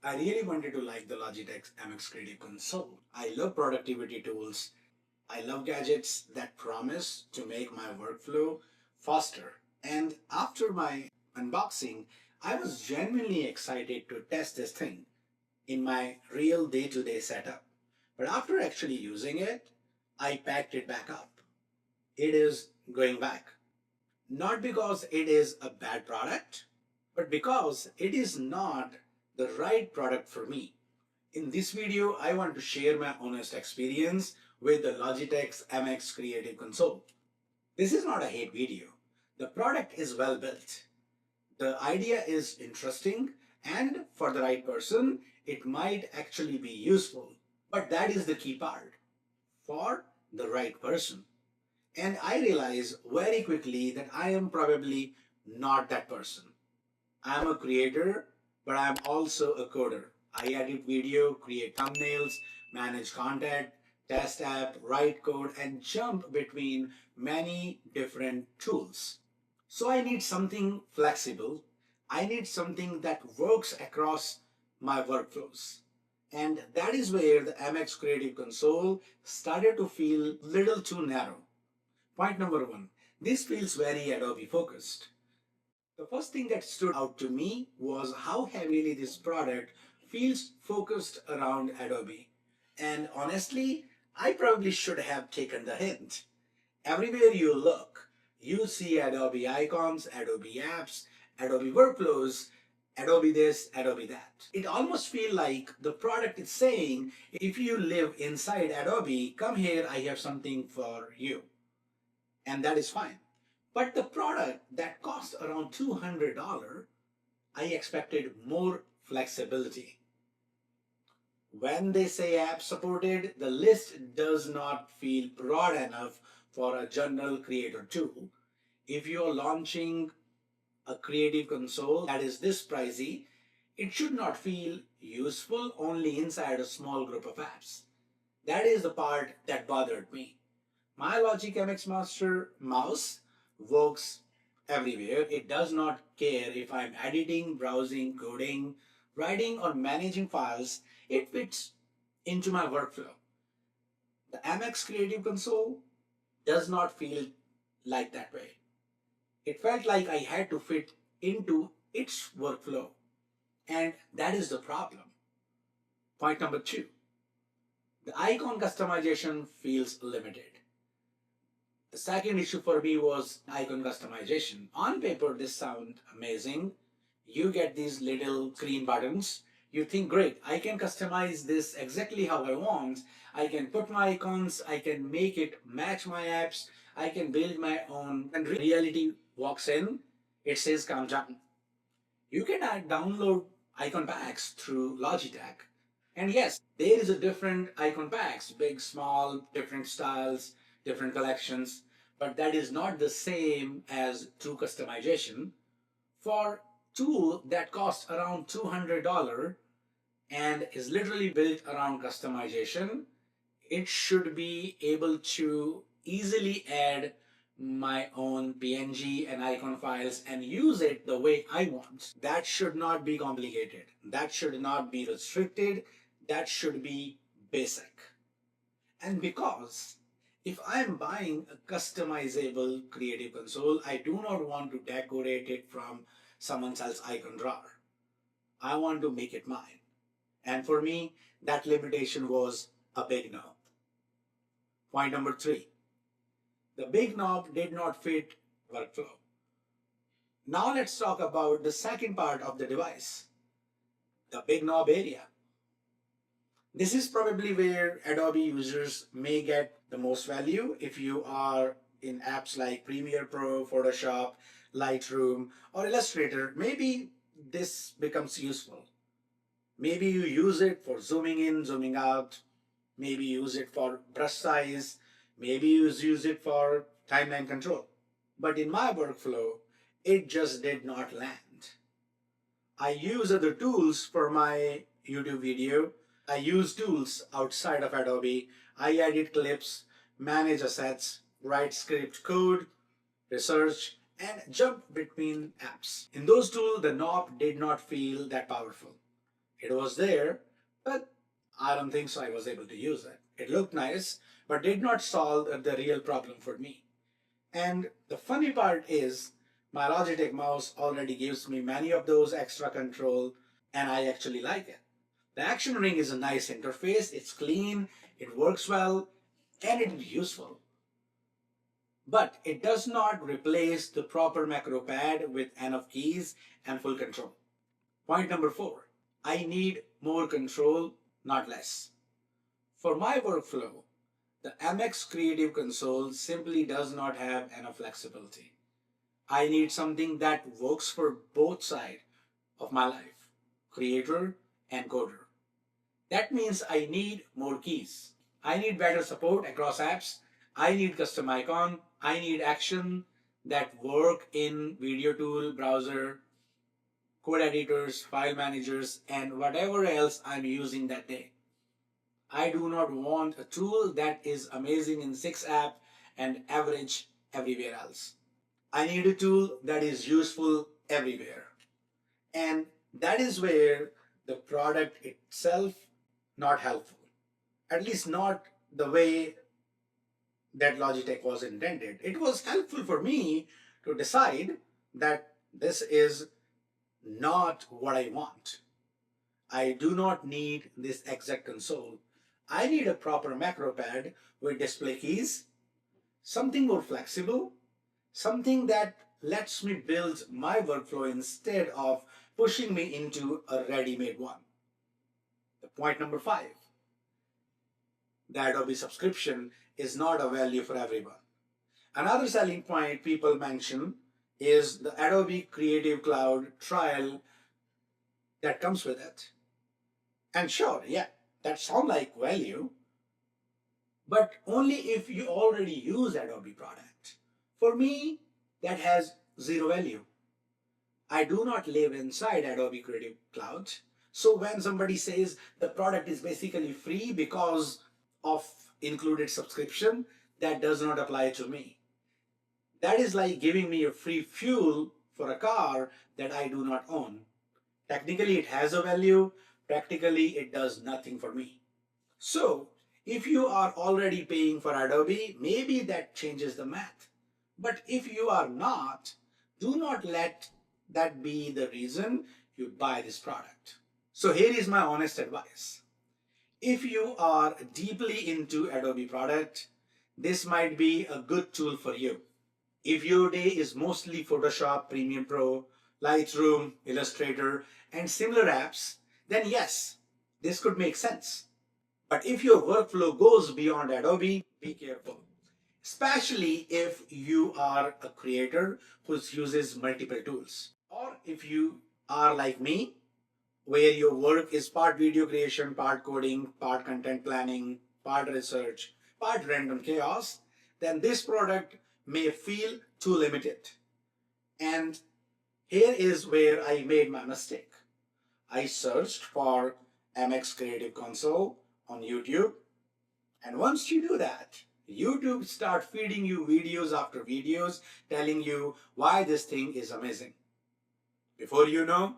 I really wanted to like the Logitech MX Creative Console. I love productivity tools. I love gadgets that promise to make my workflow faster. And after my unboxing, I was genuinely excited to test this thing in my real day-to-day setup. But after actually using it, I packed it back up. It is going back. Not because it is a bad product, but because it is not the right product for me. In this video, I want to share my honest experience with the Logitech MX Creative Console. This is not a hate video. The product is well built. The idea is interesting, and for the right person, it might actually be useful. But that is the key part. For the right person. And I realize very quickly that I am probably not that person. I'm a creator, but I'm also a coder. I edit video, create thumbnails, manage content, test app, write code, and jump between many different tools. So I need something flexible. I need something that works across my workflows. And that is where the MX Creative Console started to feel little too narrow. Point number one, this feels very Adobe focused. The first thing that stood out to me was how heavily this product feels focused around Adobe. And honestly, I probably should have taken the hint. Everywhere you look, you see Adobe icons, Adobe apps, Adobe workflows, Adobe this, Adobe that. It almost feels like the product is saying, if you live inside Adobe, come here, I have something for you. And that is fine. But the product that cost around $200, I expected more flexibility. When they say app supported, the list does not feel broad enough for a general creator tool. If you're launching a creative console that is this pricey, it should not feel useful only inside a small group of apps. That is the part that bothered me. My Logic MX Master mouse works everywhere. It does not care if I'm editing, browsing, coding, writing, or managing files. It fits into my workflow. The MX Creative Console does not feel like that way. It felt like I had to fit into its workflow. And that is the problem. Point number two, the icon customization feels limited. The second issue for me was icon customization. On paper, this sounds amazing. You get these little screen buttons. You think, great, I can customize this exactly how I want. I can put my icons, I can make it match my apps, I can build my own. And reality walks in, it says calm down. You can download icon packs through Logitech. And yes, there is a different icon packs, big, small, different styles, different collections, but that is not the same as true customization. For tool that costs around $200 and is literally built around customization, it should be able to easily add my own PNG and icon files and use it the way I want. That should not be complicated. That should not be restricted. That should be basic. And because if I'm buying a customizable creative console, I do not want to decorate it from someone else's icon drawer. I want to make it mine. And for me, that limitation was a big no. Point number three, the big knob did not fit workflow. Now let's talk about the second part of the device, the big knob area. This is probably where Adobe users may get the most value if you are in apps like Premiere Pro, Photoshop, Lightroom, or Illustrator. Maybe this becomes useful. Maybe you use it for zooming in, zooming out. Maybe use it for brush size. Maybe you use it for timeline control. But in my workflow, it just did not land. I use other tools for my YouTube video. I use tools outside of Adobe. I edit clips, manage assets, write script code, research, and jump between apps. In those tools, the knob did not feel that powerful. It was there, but I don't think so I was able to use it. It looked nice, but did not solve the real problem for me. And the funny part is, my Logitech mouse already gives me many of those extra control, and I actually like it. The action ring is a nice interface, it's clean, it works well, and it is useful. But it does not replace the proper macro pad with enough keys and full control. Point number 4. I need more control, not less. For my workflow, the MX Creative Console simply does not have enough flexibility. I need something that works for both sides of my life, creator and coder. That means I need more keys. I need better support across apps. I need custom icon. I need action that work in video tool, browser, code editors, file managers, and whatever else I'm using that day. I do not want a tool that is amazing in 6 app and average everywhere else. I need a tool that is useful everywhere. And that is where the product itself not helpful. At least not the way that Logitech was intended. It was helpful for me to decide that this is not what I want. I do not need this exact console. I need a proper macro pad with display keys, something more flexible, something that lets me build my workflow instead of pushing me into a ready-made one. The point number 5. The Adobe subscription is not a value for everyone. Another selling point people mention is the Adobe Creative Cloud trial that comes with it. And sure, yeah, that sounds like value, but only if you already use Adobe product. For me, that has zero value. I do not live inside Adobe Creative Cloud. So when somebody says the product is basically free because of included subscription, that does not apply to me. That is like giving me a free fuel for a car that I do not own. Technically, it has a value. Practically, it does nothing for me. So, if you are already paying for Adobe, maybe that changes the math. But if you are not, do not let that be the reason you buy this product. So here is my honest advice. If you are deeply into Adobe product, this might be a good tool for you. If your day is mostly Photoshop, Premiere Pro, Lightroom, Illustrator, and similar apps, then yes, this could make sense. But if your workflow goes beyond Adobe, be careful. Especially if you are a creator who uses multiple tools. Or if you are like me, where your work is part video creation, part coding, part content planning, part research, part random chaos, then this product may feel too limited. And here is where I made my mistake. I searched for MX Creative Console on YouTube, and once you do that, YouTube start feeding you videos after videos telling you why this thing is amazing. Before you know,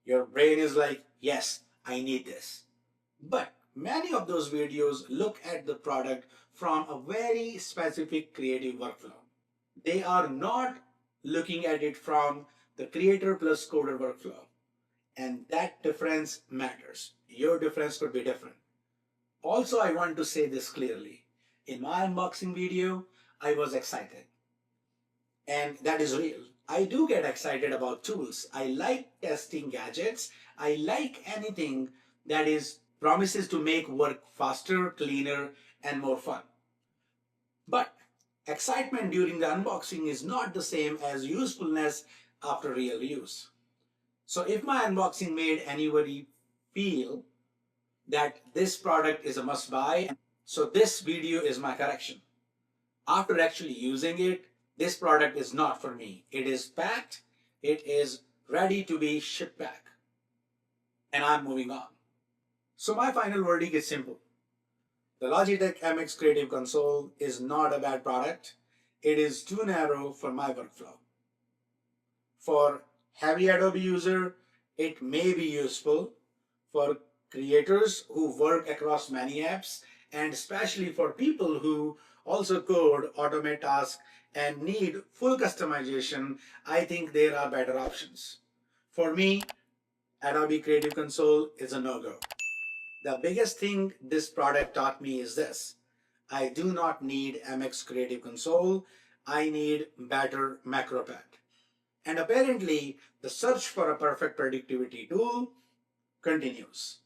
your brain is like, yes, I need this. But many of those videos look at the product from a very specific creative workflow. They are not looking at it from the creator plus coder workflow. And that difference matters. Your difference could be different. Also, I want to say this clearly. In my unboxing video, I was excited. And that is real. I do get excited about tools. I like testing gadgets. I like anything that is promises to make work faster, cleaner, and more fun. But excitement during the unboxing is not the same as usefulness after real use. So if my unboxing made anybody feel that this product is a must buy, so this video is my correction. After actually using it, this product is not for me. It is packed, it is ready to be shipped back, and I'm moving on. So my final verdict is simple. The Logitech MX Creative Console is not a bad product. It is too narrow for my workflow. For heavy Adobe user, it may be useful. for creators who work across many apps, and especially for people who also code, automate tasks, and need full customization, I think there are better options. For me, Adobe Creative Console is a no go. The biggest thing this product taught me is this: I do not need MX Creative Console, I need better MacroPad. And apparently, the search for a perfect productivity tool continues.